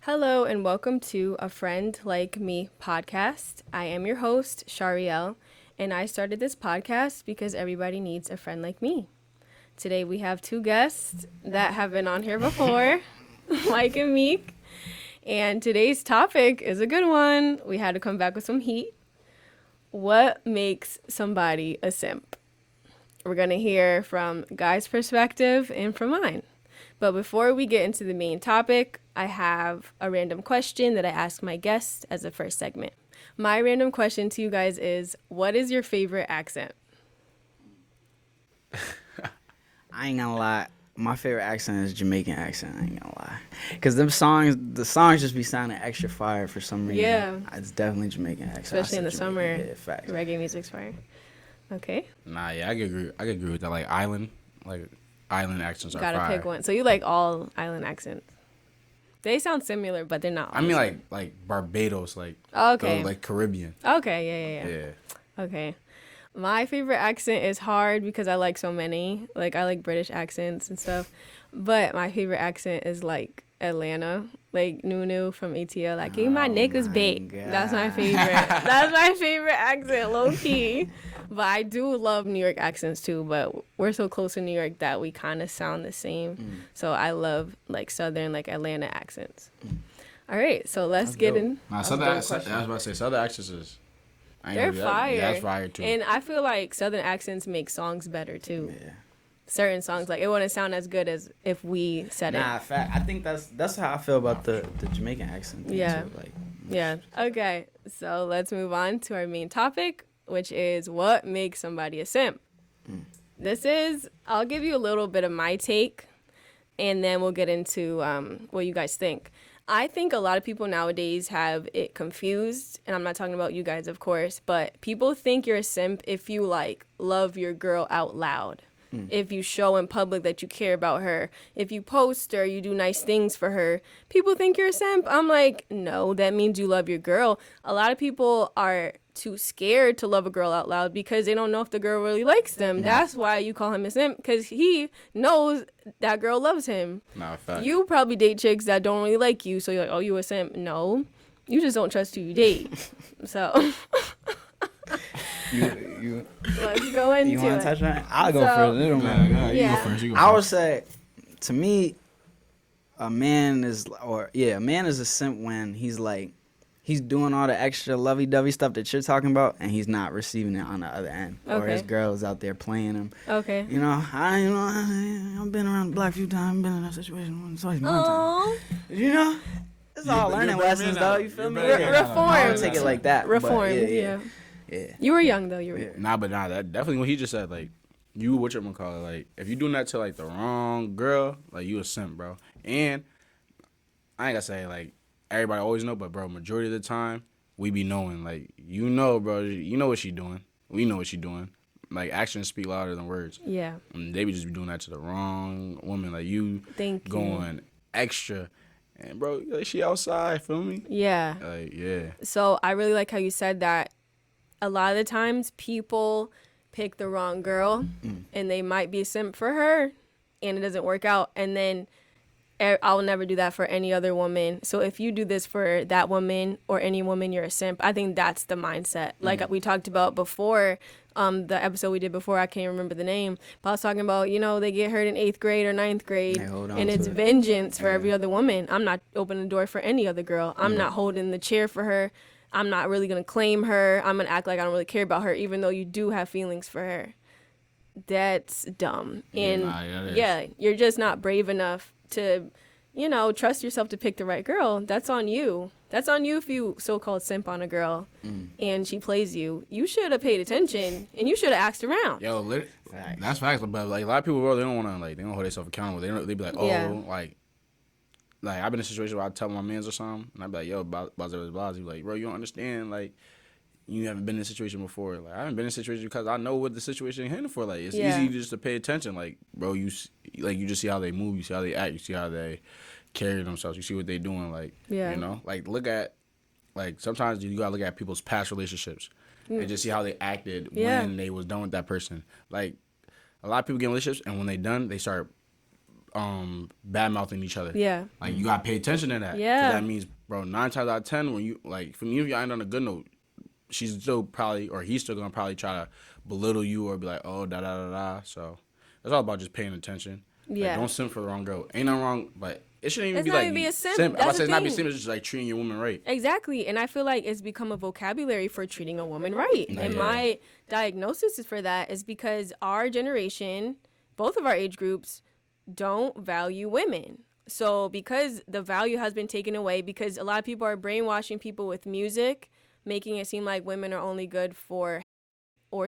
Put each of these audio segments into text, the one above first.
Hello and welcome to A Friend Like Me podcast. I am your host, Shariel, and I started this podcast because everybody needs a friend like me. Today we have two guests that have been on here before, Mike and Meek, and today's topic is a good one. We had to come back with some heat. What makes somebody a simp? We're going to hear from Guy's perspective and from mine. But before we get into the main topic, I have a random question that I ask my guests as the first segment. My random question to you guys is, what is your favorite accent? I ain't gonna lie. My favorite accent is Jamaican accent. I ain't gonna lie. Because the songs just be sounding extra fire for some reason. Yeah. It's definitely Jamaican accent. Especially in the summer. Yeah, facts. Reggae music's fire. Okay. Nah, yeah, I could agree with that. Like island accents are fire. Gotta pick one. So you like all island accents? They sound similar, but they're not. I mean, like Barbados, okay, like Caribbean. Okay, yeah. Okay. My favorite accent is hard because I like so many. Like, I like British accents and stuff. But my favorite accent is, like, Atlanta. Like, Nunu from ATL. Like, give my niggas bait. That's my favorite. That's my favorite accent, low-key. But I do love New York accents, too. But we're so close to New York that we kind of sound the same. So I love, like, Southern, like, Atlanta accents. All right, so let's get in. Nah, I was about to say, Southern accents is... They're fire. Yeah, that's fire too. And I feel like Southern accents make songs better too. Yeah. Certain songs, like it wouldn't sound as good as if we said it. Nah, fact. I think that's how I feel about the Jamaican accent. Yeah. Too. Like, Yeah. Okay. So let's move on to our main topic, which is what makes somebody a simp. I'll give you a little bit of my take, and then we'll get into what you guys think. I think a lot of people nowadays have it confused, and I'm not talking about you guys, of course, but people think you're a simp if you, like, love your girl out loud, if you show in public that you care about her, if you post her, you do nice things for her. People think you're a simp. I'm like, no, that means you love your girl. A lot of people are too scared to love a girl out loud because they don't know if the girl really likes them. That's why you call him a simp, because he knows that girl loves him. Nah, fact. You probably date chicks that don't really like you, so you're like, oh, you a simp. No, you just don't trust who you date. So you let's go into you want it. to touch on it? I'll go first. It don't matter. Yeah, you Yeah. go first. I would say, to me, a man is a simp when he's doing all the extra lovey-dovey stuff that you're talking about, and he's not receiving it on the other end. Or Okay. his girl is out there playing him. Okay. You know, I've been around the block a few times, been in that situation. It's always one time. Oh, You know? It's all but learning you're better lessons, than though. that. You feel You're me? better than that. Reformed. I don't take it like that. but reformed. yeah. You were young though. You were. Yeah. Nah, that definitely what he just said. Like, you whatchamacallit, like, if you doing that to, like, the wrong girl, like, you a simp, bro. And I ain't gonna say, like, everybody always know, but, bro, majority of the time, we be knowing, like, you know, bro, you know what she doing. We know what she doing. Like, actions speak louder than words. Yeah. And they be just be doing that to the wrong woman. Like, you Thank you. going extra. And, bro, like, she outside, feel me? Yeah. Like, yeah. So I really like how you said that. A lot of the times people pick the wrong girl and they might be a simp for her and it doesn't work out. And then I'll never do that for any other woman. So if you do this for that woman or any woman, you're a simp. I think that's the mindset. Like we talked about before, the episode we did before, I can't remember the name, but I was talking about, you know, they get hurt in 8th grade or 9th grade They hold on and to it's it. vengeance for every other woman. I'm not opening the door for any other girl. I'm not holding the chair for her. I'm not really going to claim her. I'm going to act like I don't really care about her, even though you do have feelings for her. That's dumb. And yeah, you're just not brave enough to, you know, trust yourself to pick the right girl. That's on you. That's on you if you so-called simp on a girl and she plays you. You should have paid attention and you should have asked around. Yo, that's facts. But, like, a lot of people, bro, they don't want to, like, they don't hold themselves accountable. They be like, oh, Yeah. like, I've been in a situation where I tell my mans or something, and I be like, yo, blah. He be like, bro, you don't understand, like, you haven't been in a situation before. Like, I haven't been in a situation because I know what the situation is handling for. Like, it's easy just to pay attention. Like, bro, you just see how they move, you see how they act, you see how they carry themselves, you see what they doing. Like, Yeah. you know, like, look at, like, sometimes you gotta look at people's past relationships and just see how they acted when they was done with that person. Like, a lot of people get in relationships, and when they done, they start bad mouthing each other. Yeah. Like you gotta pay attention to that. Yeah. 'Cause that means, bro, 9 times out of 10, when you like, for me, if y'all end on a good note, she's still probably, or he's still gonna probably try to belittle you or be like, oh, da da da da. So it's all about just paying attention. Yeah. Like, don't simp for the wrong girl. Ain't nothing wrong, but it shouldn't even It's be not like even be a simp. I'm about That's to say the it's not be thing. simp. It's just like treating your woman right. Exactly. And I feel like it's become a vocabulary for treating a woman right. And my diagnosis for that is because our generation, both of our age groups, don't value women. So because the value has been taken away, because a lot of people are brainwashing people with music, making it seem like women are only good for, or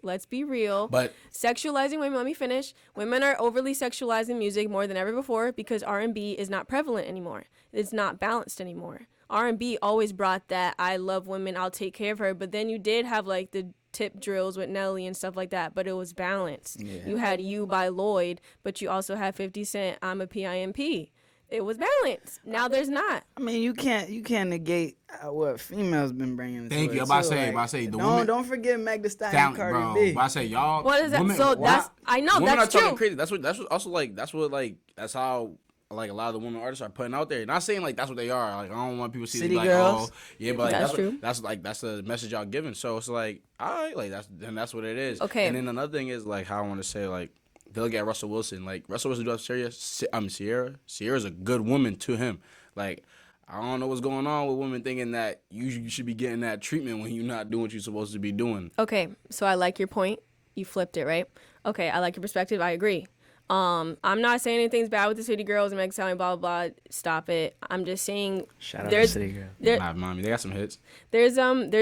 let's be real. But Sexualizing women, let me finish. Women are overly sexualizing music more than ever before because R&B is not prevalent anymore. It's not balanced anymore. R&B always brought that I love women, I'll take care of her, but then you did have like the tip drills with Nelly and stuff like that, but it was balanced. Yeah. You had You by Lloyd, but you also had 50 Cent, I'm a PIMP. It was balanced. Now there's not. I mean, you can't negate what females been bringing. Thank to you. it, I'm about too. to say, the don't women. don't forget Meg Thee Stallion, Talent, Cardi bro. B. But I say y'all. What is that? Women, So that's, I know, women that's are talking true. crazy. That's also like that's how like a lot of the women artists are putting out there. Not saying like that's what they are. Like I don't want people to see City them like, girls. oh yeah, but like That's true. that's the message y'all giving. So it's like, all right, like that's what it is. Okay. And then another thing is like how I want to say like they look at Russell Wilson. Like Russell Wilson do have Sierra. Sierra's a good woman to him. Like I don't know what's going on with women thinking that you should be getting that treatment when you're not doing what you're supposed to be doing. Okay, so I like your point. You flipped it, right? Okay, I like your perspective. I agree. I'm not saying anything's bad with the City Girls and Meg Thee Stallion, blah, blah, blah. Stop it. I'm just saying Shout out to City Girl. Nah, mommy, they got some hits. there's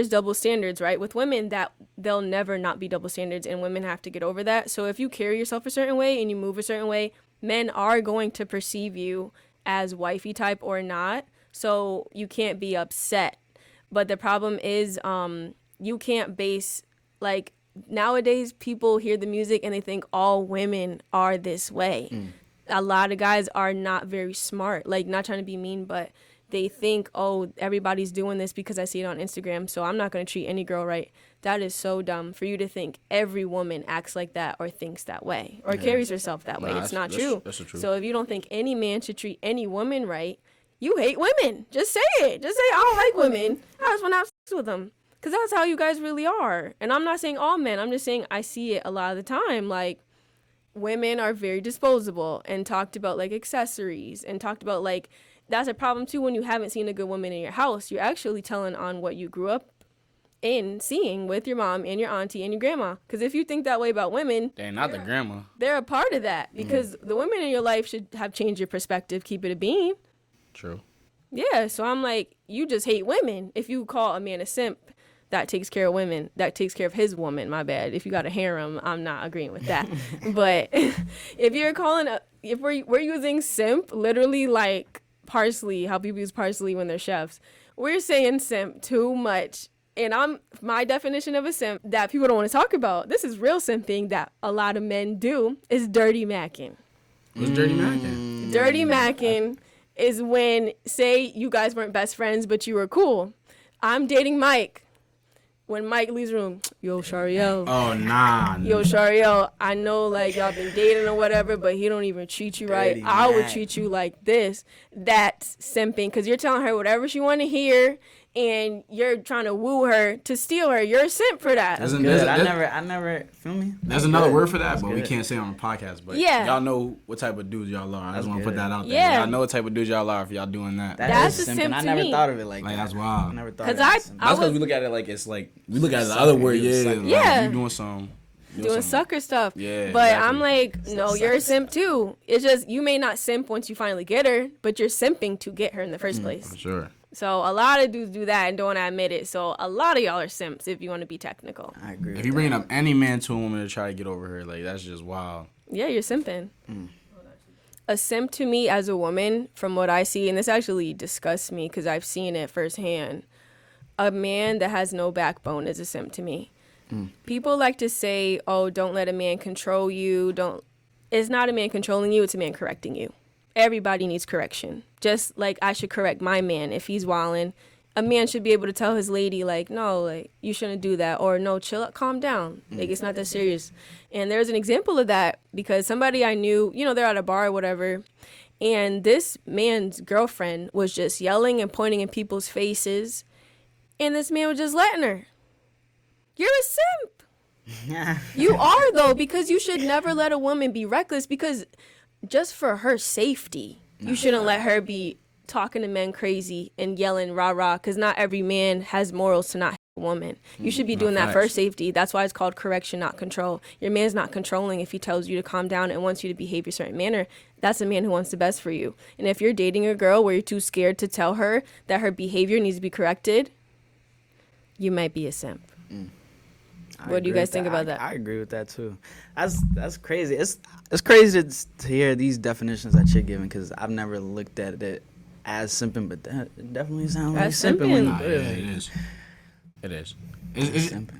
double standards, right? With women, that they'll never not be double standards, and women have to get over that. So if you carry yourself a certain way and you move a certain way, men are going to perceive you as wifey type or not. So you can't be upset. But the problem is you can't base, like, nowadays people hear the music and they think all women are this way. A lot of guys are not very smart, like, not trying to be mean, but they think, oh, everybody's doing this because I see it on Instagram, so I'm not going to treat any girl right. That is so dumb for you to think every woman acts like that or thinks that way or carries herself that way. Nah, It's not that's- true. that's the truth. So if you don't think any man should treat any woman right, you hate women. Just say it. Just say, I don't like women. I just want to have sex with them. Because that's how you guys really are. And I'm not saying all men. I'm just saying I see it a lot of the time. Like, women are very disposable and talked about, like, accessories and talked about, like, that's a problem, too, when you haven't seen a good woman in your house. You're actually telling on what you grew up in seeing with your mom and your auntie and your grandma. Because if you think that way about women, Dang, not the grandma. they're a part of that. Because the women in your life should have changed your perspective. Keep it a bean. True. Yeah, so I'm like, you just hate women. If you call a man a simp, that takes care of women. That takes care of his woman, my bad. If you got a harem, I'm not agreeing with that. But if you're if we're using simp, literally like parsley, how people use parsley when they're chefs, we're saying simp too much. And my definition of a simp that people don't want to talk about, this is real simping that a lot of men do, is dirty macking. What's dirty macking? Dirty macking is when, say, you guys weren't best friends, but you were cool. I'm dating Mike. When Mike leaves the room, yo, Shariel. Oh, nah. Yo, Shariel, I know, like, y'all been dating or whatever, but he don't even treat you right. Dirty I would Mac. treat you like this. That's simping, because you're telling her whatever she want to hear, and you're trying to woo her to steal her. You're a simp for that. That's Good. I never feel me. There's another good. word for that, That's but we good. can't say it on the podcast. But Yeah. y'all know what type of dudes y'all are. I just want to put good. that out there. Yeah. Y'all know what type of dudes y'all are if y'all doing that. That's is a simping. simp I to never me. thought of it like Like, that. that's wild. I never thought 'Cause of it. I That's because was- we look at it like it's like we look at the Sucker, other word, you yeah, sucker. like Yeah. you doing some doing some- sucker stuff. Yeah, But exactly. I'm like, no, you're a simp too. It's just you may not simp once you finally get her, but you're simping to get her in the first place. For sure. So a lot of dudes do that and don't admit it. So a lot of y'all are simps if you want to be technical. I agree. If with you that. bring up any man to a woman to try to get over her, like that's just wild. Yeah, you're simping. A simp to me as a woman, from what I see, and this actually disgusts me because I've seen it firsthand, a man that has no backbone is a simp to me. People like to say, oh, don't let a man control you. It's not a man controlling you, it's a man correcting you. Everybody needs correction. Just like I should correct my man if he's wildin'. a man should be able to tell his lady, like, no, like, you shouldn't do that, or no, chill out, calm down, like, it's not that serious. And there's an example of that because somebody I knew, you know, they're at a bar or whatever, and this man's girlfriend was just yelling and pointing in people's faces, and this man was just letting her. You're a simp. You are, though, because you should never let a woman be reckless, because just for her safety, you shouldn't let her be talking to men crazy and yelling rah rah, because not every man has morals to not hit a woman. You should be doing that for safety. That's why it's called correction, not control. Your man's not controlling if he tells you to calm down and wants you to behave a certain manner. That's a man who wants the best for you. And if you're dating a girl where you're too scared to tell her that her behavior needs to be corrected, you might be a simp. What do you guys think about that? I agree with that too. That's crazy. It's crazy to hear these definitions that you're giving, because I've never looked at it as simping, but that it definitely sounds like simping when you do it. It is.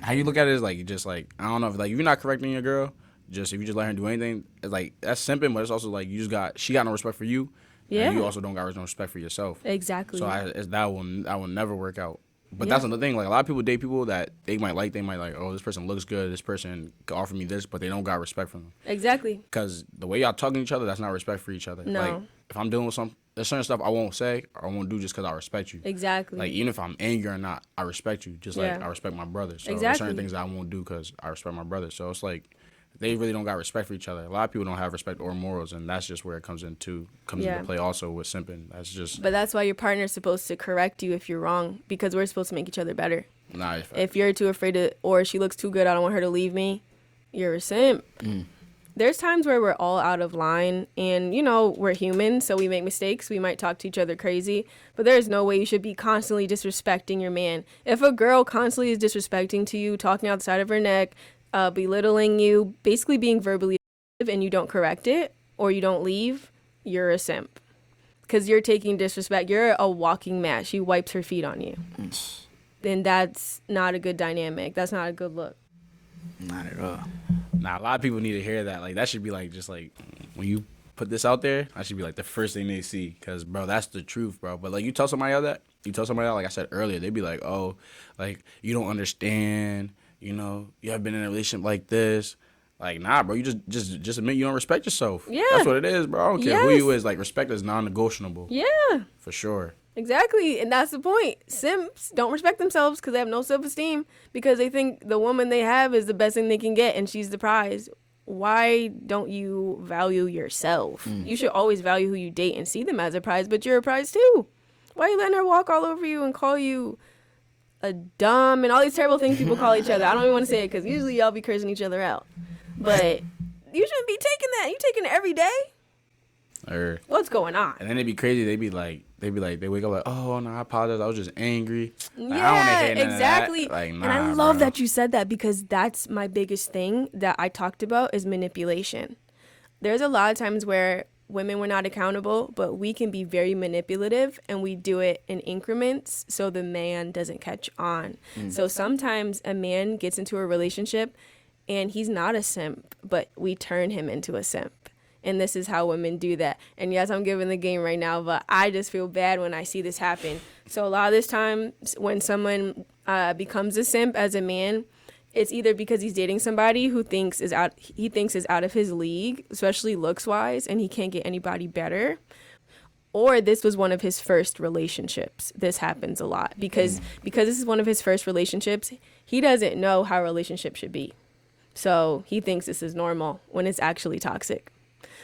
How you look at it is like, just like, I don't know, if like if you're not correcting your girl, just if you just let her do anything, it's like that's simping, but it's also like she got no respect for you. Yeah. And you also don't got no respect for yourself. Exactly. So that will never work out. But that's another thing. Like, a lot of people date people that they might like, oh, this person looks good, this person can offer me this, but they don't got respect for them. Exactly. Because the way y'all talking to each other, that's not respect for each other. No. Like, if I'm dealing with there's certain stuff I won't say or I won't do just because I respect you. Exactly. Like, even if I'm angry or not, I respect you, just like I respect my brother. So there's certain things that I won't do because I respect my brother. So it's like, they really don't got respect for each other. A lot of people don't have respect or morals, and that's just where it comes into play also with simping. But that's why your partner's supposed to correct you if you're wrong, because we're supposed to make each other better. Nah, if you're too afraid to, or she looks too good, I don't want her to leave me, you're a simp. There's times where we're all out of line, and, you know, we're human, so we make mistakes. We might talk to each other crazy, but there's no way you should be constantly disrespecting your man. If a girl constantly is disrespecting to you, talking outside of her neck, belittling you, basically being verbally abusive, and you don't correct it or you don't leave, you're a simp. Because you're taking disrespect. You're a walking mat. She wipes her feet on you. Then that's not a good dynamic. That's not a good look. Not at all. Nah, a lot of people need to hear that. Like, that should be like, just like, when you put this out there, that should be like the first thing they see. Because, bro, that's the truth, bro. But, like, you tell somebody else that, like I said earlier, they'd be like, oh, like, you don't understand. You know, you have been in a relationship like this. Like, nah, bro, you just admit you don't respect yourself. Yeah. That's what it is, bro. I don't care who you is. Like, respect is non-negotiable. Yeah. For sure. Exactly. And that's the point. Simps don't respect themselves because they have no self-esteem, because they think the woman they have is the best thing they can get and she's the prize. Why don't you value yourself? You should always value who you date and see them as a prize, but you're a prize too. Why are you letting her walk all over you and call you a dumb and all these terrible things people call each other? I don't even want to say it because usually y'all be cursing each other out. But you shouldn't be taking that. You taking it every day? What's going on? And then it'd be crazy. They wake up like, oh, no, I apologize. I was just angry. Like, yeah, I don't exactly. Like, nah, and I love that you said that, because that's my biggest thing that I talked about is manipulation. There's a lot of times where women were not accountable, but we can be very manipulative, and we do it in increments so the man doesn't catch on. So sometimes a man gets into a relationship and he's not a simp, but we turn him into a simp. And this is how women do that. And yes, I'm giving the game right now, but I just feel bad when I see this happen. So a lot of this time when someone becomes a simp as a man, it's either because he's dating somebody who thinks is out of his league, especially looks wise, and he can't get anybody better. Or this was one of his first relationships. This happens a lot because this is one of his first relationships. He doesn't know how a relationship should be. So he thinks this is normal when it's actually toxic.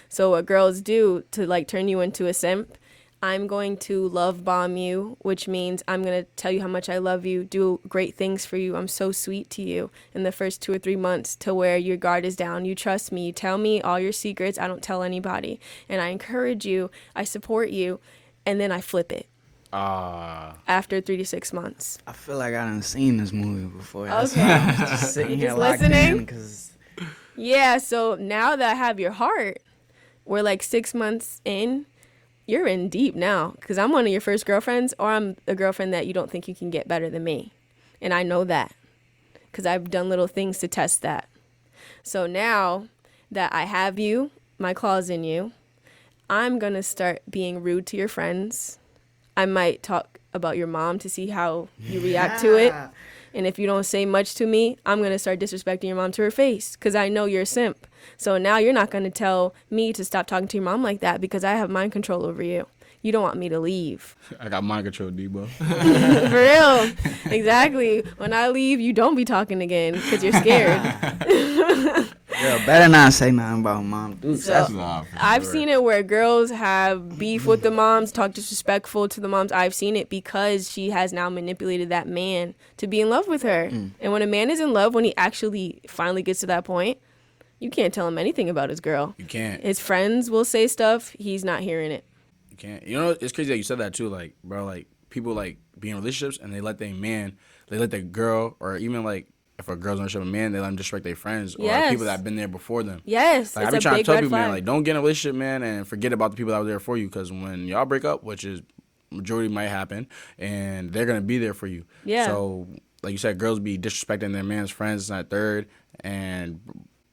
So what girls do to like turn you into a simp, I'm going to love bomb you, which means I'm going to tell you how much I love you, do great things for you. I'm so sweet to you in the first 2 or 3 months, to where your guard is down. You trust me. You tell me all your secrets. I don't tell anybody. And I encourage you. I support you. And then I flip it. After 3 to 6 months. I feel like I done seen this movie before. Okay. I'm just sitting here listening. Yeah, so now that I have your heart, we're like 6 months in. You're in deep now, because I'm one of your first girlfriends, or I'm a girlfriend that you don't think you can get better than me. And I know that because I've done little things to test that. So now that I have you, my claws in you, I'm going to start being rude to your friends. I might talk about your mom to see how you react to it. And if you don't say much to me, I'm going to start disrespecting your mom to her face because I know you're a simp. So now you're not going to tell me to stop talking to your mom like that because I have mind control over you. You don't want me to leave. I got mind control, Debo. For real. Exactly. When I leave, you don't be talking again because you're scared. Girl, better not say nothing about mom. Dude, So, I've seen it where girls have beef with the moms, talk disrespectful to the moms. I've seen it because she has now manipulated that man to be in love with her. And when a man is in love, when he actually finally gets to that point, you can't tell him anything about his girl. You can't. His friends will say stuff. He's not hearing it. You can't. You know, it's crazy that you said that too. Like, bro, like people like be in relationships and they let their girl, or even like if a girl's in a relationship with a man, they let them disrespect their friends or people that have been there before them. Yes, like, I be trying to tell people, man, like don't get in a relationship, man, and forget about the people that were there for you, because when y'all break up, which is majority might happen, and they're gonna be there for you. Yeah. So like you said, girls be disrespecting their man's friends and that third, and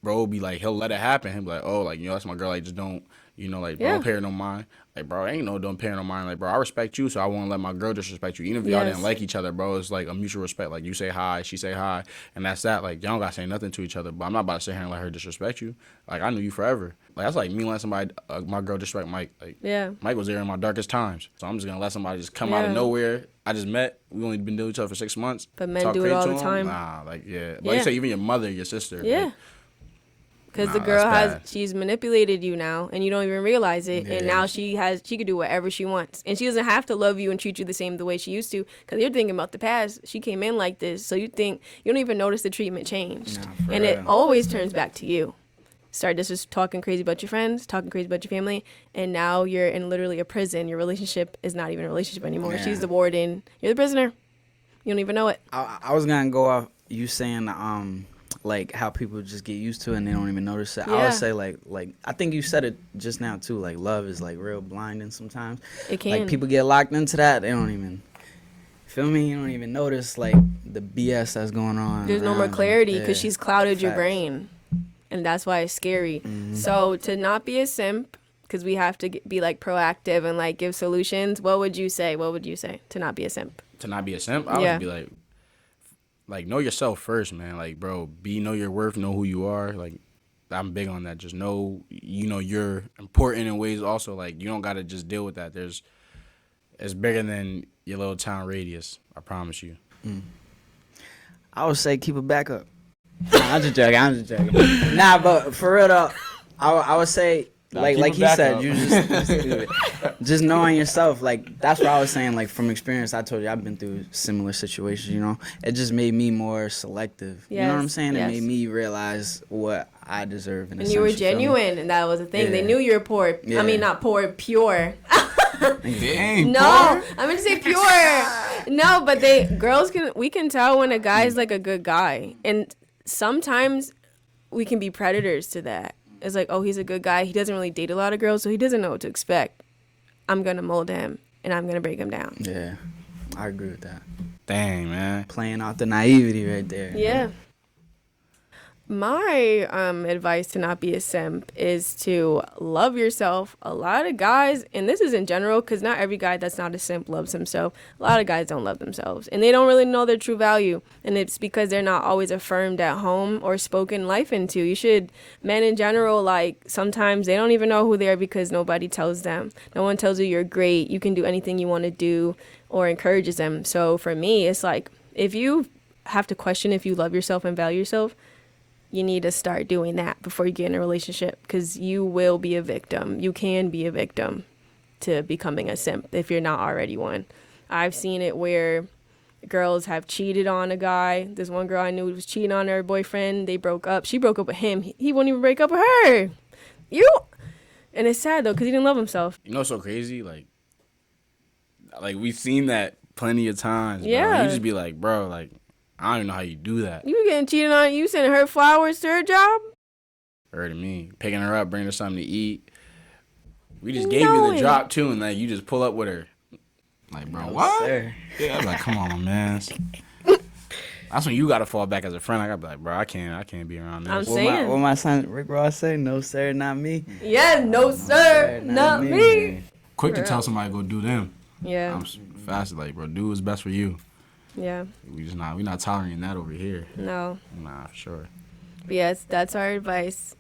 bro be like, he'll let it happen. He'll be like, oh, like, you know, that's my girl. Like, just don't, you know, like, don't pay her no mind. Like, bro, ain't no don't pay her no mind. Like, bro, I respect you, so I won't let my girl disrespect you. Even if y'all didn't like each other, bro, it's like a mutual respect. Like, you say hi, she say hi, and that's that. Like, y'all don't gotta say nothing to each other. But I'm not about to sit here and let her disrespect you. Like, I knew you forever. Like, that's like me letting somebody, my girl disrespect Mike. Like, Mike was there in my darkest times. So I'm just gonna let somebody just come out of nowhere. I just met. We only been doing each other for 6 months. But men do it all the time. Nah, like, like you say, even your mother, your sister. Yeah. Because the girl she's manipulated you now, and you don't even realize it. And now she could do whatever she wants. And she doesn't have to love you and treat you the way she used to. Because you're thinking about the past. She came in like this. So you don't even notice the treatment changed. And it always turns back to you. Start just talking crazy about your friends, talking crazy about your family. And now you're in literally a prison. Your relationship is not even a relationship anymore. Yeah. She's the warden. You're the prisoner. You don't even know it. I was going to go off you saying, like how people just get used to it and they don't even notice it. I would say like I think you said it just now too, like love is like real blinding sometimes. It can. Like people get locked into that, they don't even feel me, you don't even notice like the BS that's going on. There's no more clarity because she's clouded your brain, and that's why it's scary. So to not be a simp, because we have to be like proactive and like give solutions, what would you say to not be a simp? To not be a simp? I would be like, know yourself first, man. Like, bro, know your worth, know who you are. Like, I'm big on that. Just know, you're important in ways also. Like, you don't got to just deal with that. It's bigger than your little town radius. I promise you. I would say keep it back up. I'm just joking. Nah, but for real though, I would say, like he said, you just knowing yourself. Like that's what I was saying. Like from experience, I told you I've been through similar situations. It just made me more selective. You know what I'm saying? It made me realize what I deserve. And you were genuine, and that was the thing. They knew you were poor. I mean, not poor, pure. Dang, no, I meant to say pure. No, but we can tell when a guy is like a good guy, and sometimes we can be predators to that. It's like, oh, he's a good guy. He doesn't really date a lot of girls, so he doesn't know what to expect. I'm going to mold him, and I'm going to break him down. Yeah, I agree with that. Dang, man. Playing off the naivety right there. Yeah. My advice to not be a simp is to love yourself. A lot of guys, and this is in general, because not every guy that's not a simp loves himself. A lot of guys don't love themselves, and they don't really know their true value. And it's because they're not always affirmed at home or spoken life into. Men in general, like sometimes they don't even know who they are because nobody tells them. No one tells you you're great, you can do anything you want to do, or encourages them. So for me, it's like if you have to question if you love yourself and value yourself, you need to start doing that before you get in a relationship, because you will be a victim. You can be a victim to becoming a simp if you're not already one. I've seen it where girls have cheated on a guy. This one girl I knew was cheating on her boyfriend. They broke up. She broke up with him. He wouldn't even break up with her. And it's sad, though, because he didn't love himself. You know what's so crazy? Like we've seen that plenty of times. Yeah. Bro. You just be like, bro, like, I don't even know how you do that. You getting cheated on? You sending her flowers to her job? Heard of me. Picking her up, bringing her something to eat. We just gave you the drop, too, and like you just pull up with her. Like, bro, what? Sir. Yeah, I was like, come on, man. That's when you got to fall back as a friend. I got to be like, bro, I can't be around this. I'm saying. What my son Rick Ross say? No, sir, not me. Yeah, no, sir, not me. Quick to tell somebody to go do them. Yeah. I'm fast. Like, bro, do what's best for you. Yeah. We not tolerating that over here. No. Nah, for sure. But yes, that's our advice.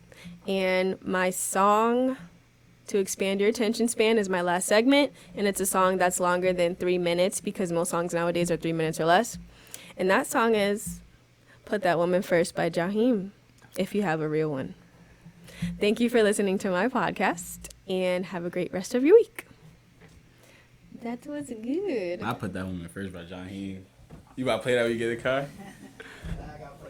And my song to expand your attention span is my last segment, and it's a song that's longer than 3 minutes because most songs nowadays are 3 minutes or less. And that song is Put That Woman First by Jaheim, if you have a real one. Thank you for listening to my podcast, and have a great rest of your week. That was good. I put that woman first by Jaheim. You about to play that when you get in the car?